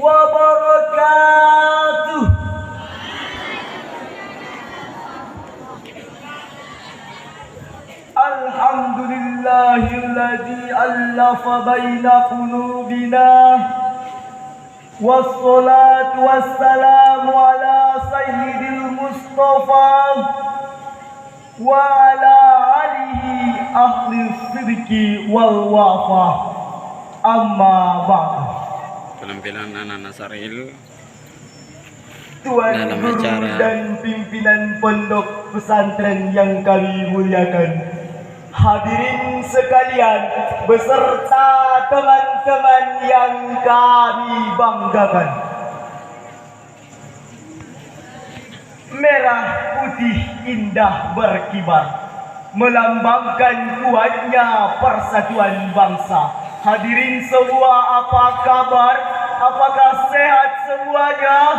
wabarakatuh. Alhamdulillahilladzi allafa baina qulubina. Wassalatu wassalamu ala sayyidil Mustafa wa ala alihi ahli sidqi wal wafa. Amma ba'd. Penampilan anak Nasaril Tuan dalam Guru acara dan pimpinan pondok pesantren yang kami muliakan, hadirin sekalian beserta teman-teman yang kami banggakan. Merah putih indah berkibar, melambangkan kuatnya persatuan bangsa. Hadirin semua, apa kabar? Apakah sehat semuanya?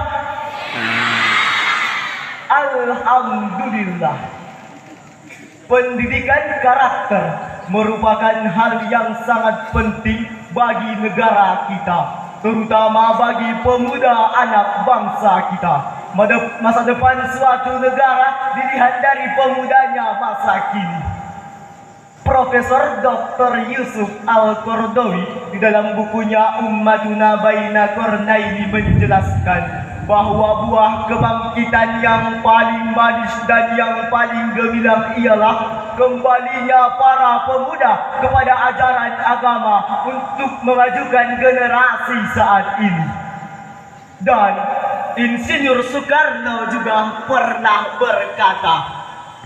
Alhamdulillah. Pendidikan karakter merupakan hal yang sangat penting bagi negara kita, terutama bagi pemuda anak bangsa kita. Masa depan suatu negara dilihat dari pemudanya masa kini. Profesor Dr. Yusuf Al-Qaradawi di dalam bukunya Ummatuna Baina Qarnaini menjelaskan bahwa buah kebangkitan yang paling manis dan yang paling gemilang ialah kembalinya para pemuda kepada ajaran agama untuk memajukan generasi saat ini. Dan Insinyur Soekarno juga pernah berkata,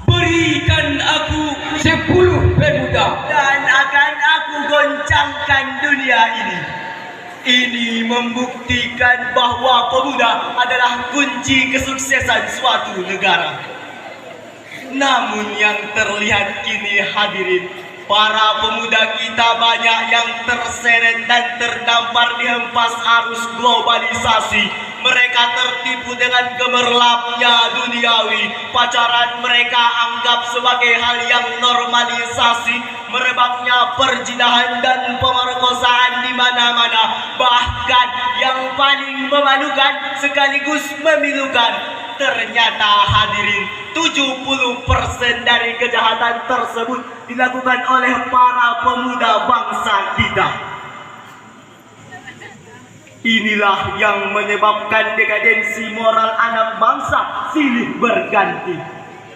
"Berikan aku 10 pemuda dan akan aku goncangkan dunia ini." Ini membuktikan bahwa pemuda adalah kunci kesuksesan suatu negara. Namun yang terlihat kini, hadirin, para pemuda kita banyak yang terseret dan terdampar di hempas arus globalisasi. Mereka tertipu dengan gemerlapnya duniawi. Pacaran mereka anggap sebagai hal yang normalisasi. Merebaknya perzinahan dan pemerkosaan di mana-mana. Bahkan yang paling memalukan sekaligus memilukan, ternyata, hadirin, 70% dari kejahatan tersebut dilakukan oleh para pemuda bangsa kita. Inilah yang menyebabkan dekadensi moral anak bangsa silih berganti.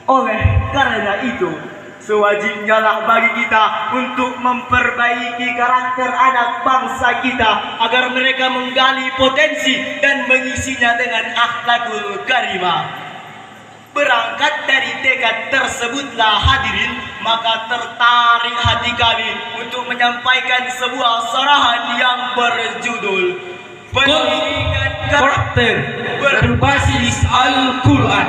Oleh karena itu, sewajibnya lah bagi kita untuk memperbaiki karakter anak bangsa kita agar mereka menggali potensi dan mengisinya dengan akhlakul karimah. Berangkat dari tekad tersebutlah, hadirin, maka tertarik hati kami untuk menyampaikan sebuah sarahan yang berjudul Pendidikan Karakter Berbasis Al-Quran.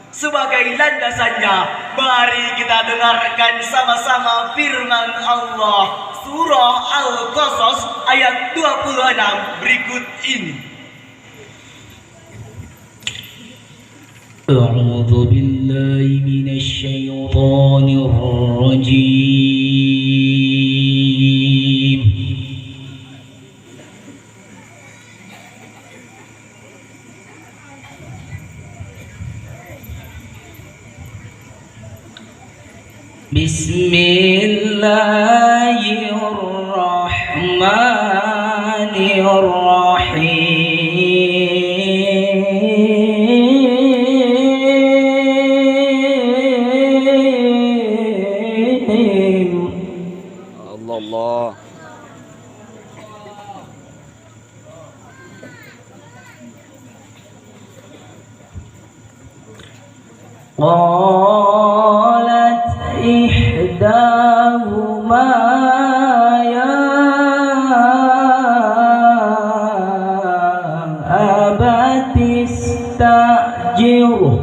Sebagai landasannya, mari kita dengarkan sama-sama firman Allah, surah Al-Qasas ayat 26 berikut ini. A'udzu billahi minasy syaithanir rajim. Bismillahirrahmanirrahim. Allah. قالت إحداهما يا أبت استأجره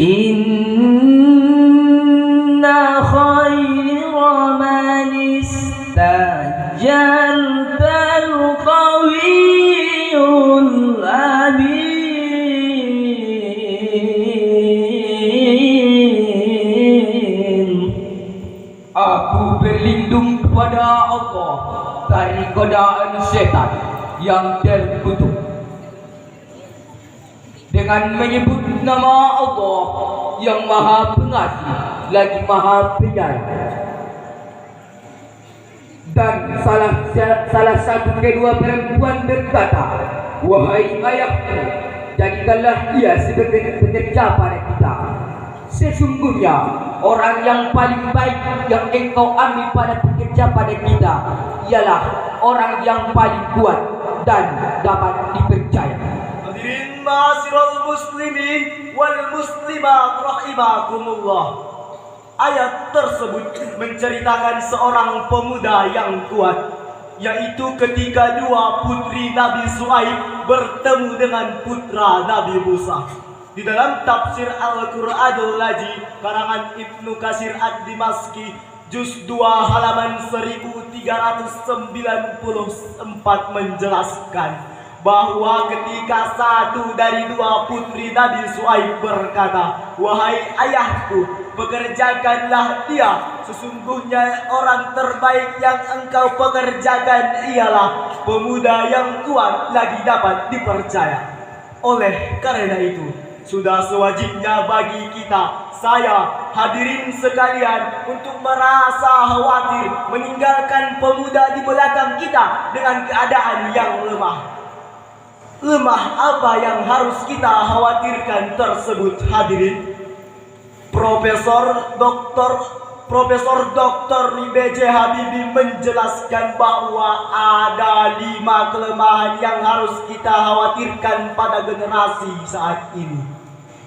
إن خير من استأجرت القوي الأمين Aku berlindung kepada Allah dari godaan setan yang terkutuk. Dengan menyebut nama Allah yang Maha Pengasih lagi Maha Penyayang. Dan salah satu kedua perempuan berkata, "Wahai ayahku, jadikanlah ia sebagai pekerja pada kita. Sesungguhnya orang yang paling baik yang engkau ambil pada pekerja pada kita ialah orang yang paling kuat dan dapat dipercaya." Hadirin ma'asyiral muslimin wal muslimat rahimakumullah. Ayat tersebut menceritakan seorang pemuda yang kuat, yaitu ketika dua putri Nabi Shu'aib bertemu dengan putra Nabi Musa. Di dalam tafsir Al-Qur'anul Laji karangan Ibnu Katsir Ad-Dimashqi juz 2 halaman 1394 menjelaskan bahwa ketika satu dari dua putri Nabi Shu'aib berkata, "Wahai ayahku, pekerjakanlah dia. Sesungguhnya orang terbaik yang engkau pekerjakan ialah pemuda yang kuat lagi dapat dipercaya." Oleh karena itu, sudah sewajibnya bagi kita, saya, hadirin sekalian, untuk merasa khawatir meninggalkan pemuda di belakang kita dengan keadaan yang lemah. Lemah apa yang harus kita khawatirkan tersebut, hadirin? Profesor Dr. B.J. Habibie menjelaskan bahwa ada 5 kelemahan yang harus kita khawatirkan pada generasi saat ini.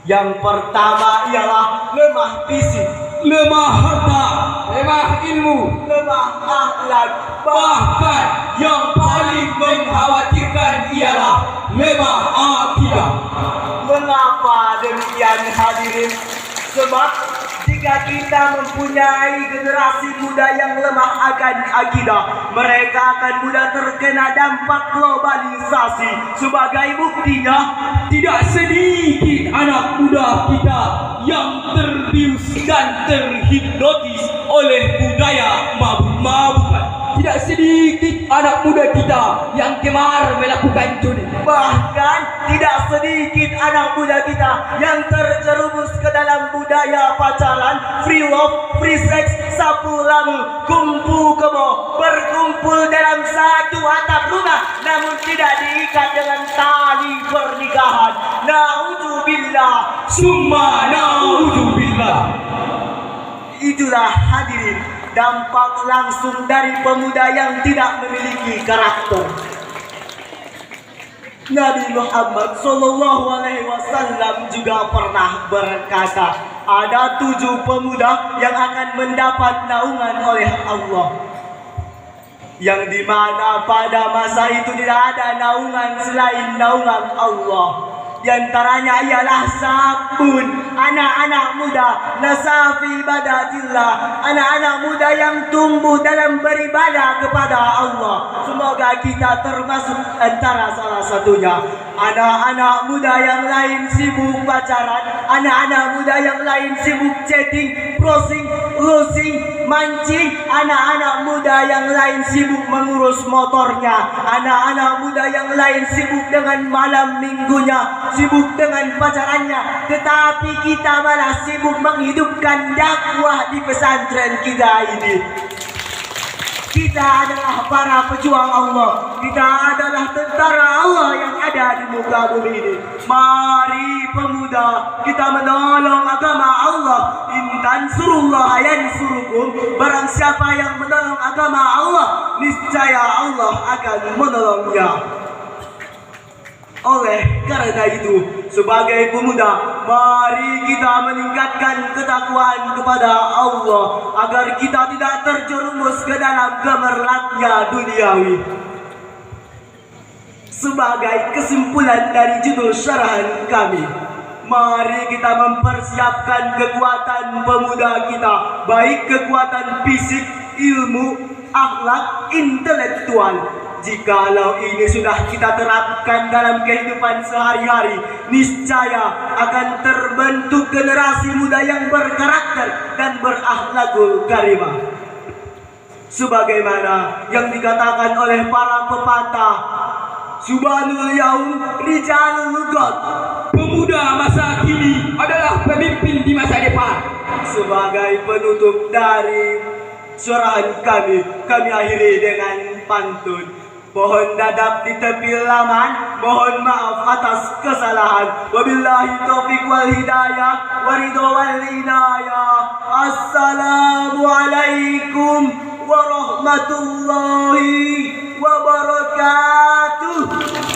Yang pertama ialah lemah fisik, Lemah harta, lemah ilmu, lemah akhlak, bahkan yang paling mengkhawatirkan ialah lemah akidah. Mengapa demikian, hadirin? Sebab jika kita mempunyai generasi muda yang lemah akan akidah, mereka akan mudah terkena dampak globalisasi. Sebagai buktinya, tidak sedikit anak muda kita yang terbius dan terhipnotis oleh budaya mabuk-mabukan. Tidak sedikit anak muda kita yang gemar melakukan judi. Bahkan tidak sedikit anak muda kita yang terjerumus ke dalam budaya pacaran, free love, free sex, sapu lamu, kumpul kebo, berkumpul dalam satu atap rumah namun tidak diikat dengan tali pernikahan. Na'udzubillah, Summa na'udzubillah. itulah hadirin dampak langsung dari pemuda yang tidak memiliki karakter. Nabi Muhammad SAW juga pernah berkata, ada 7 pemuda yang akan mendapat naungan oleh Allah, yang dimana pada masa itu tidak ada naungan selain naungan Allah. Di antaranya ialah sabun, anak-anak muda, nasafi ibadatillah, anak-anak muda yang tumbuh dalam beribadah kepada Allah. Semoga kita termasuk antara salah satunya. Anak-anak muda yang lain sibuk pacaran, anak-anak muda yang lain sibuk chatting, browsing, losing, mancing, anak-anak muda yang lain sibuk mengurus motornya, anak-anak muda yang lain sibuk dengan malam minggunya, sibuk dengan pacarannya, tetapi kita malah sibuk menghidupkan dakwah di pesantren kita ini. Kita adalah para pejuang Allah, kita adalah tentara Allah yang ada di muka bumi ini. Mari pemuda, kita menolong agama Allah. Intan surullah yansurukum. Barang siapa yang menolong agama Allah, niscaya Allah akan menolongnya. Oleh karena itu, sebagai pemuda, mari kita meningkatkan ketakwaan kepada Allah agar kita tidak terjerumus ke dalam gemerlapnya duniawi. Sebagai kesimpulan dari judul syarahan kami, mari kita mempersiapkan kekuatan pemuda kita, baik kekuatan fisik, ilmu, akhlak, intelektual. Jikalau ini sudah kita terapkan dalam kehidupan sehari-hari, niscaya akan terbentuk generasi muda yang berkarakter dan berakhlakul karimah. sebagaimana yang dikatakan oleh para pepatah, Subhanul Yaum Rijalul Ghad, Pemuda masa kini adalah pemimpin di masa depan. sebagai penutup dari surahan kami akhiri dengan pantun. Mohon dadap di tepi laman, mohon maaf atas kesalahan. Wabillahi taufiq wal hidayah, waridho wal inayah. Assalamualaikum warahmatullahi wabarakatuh.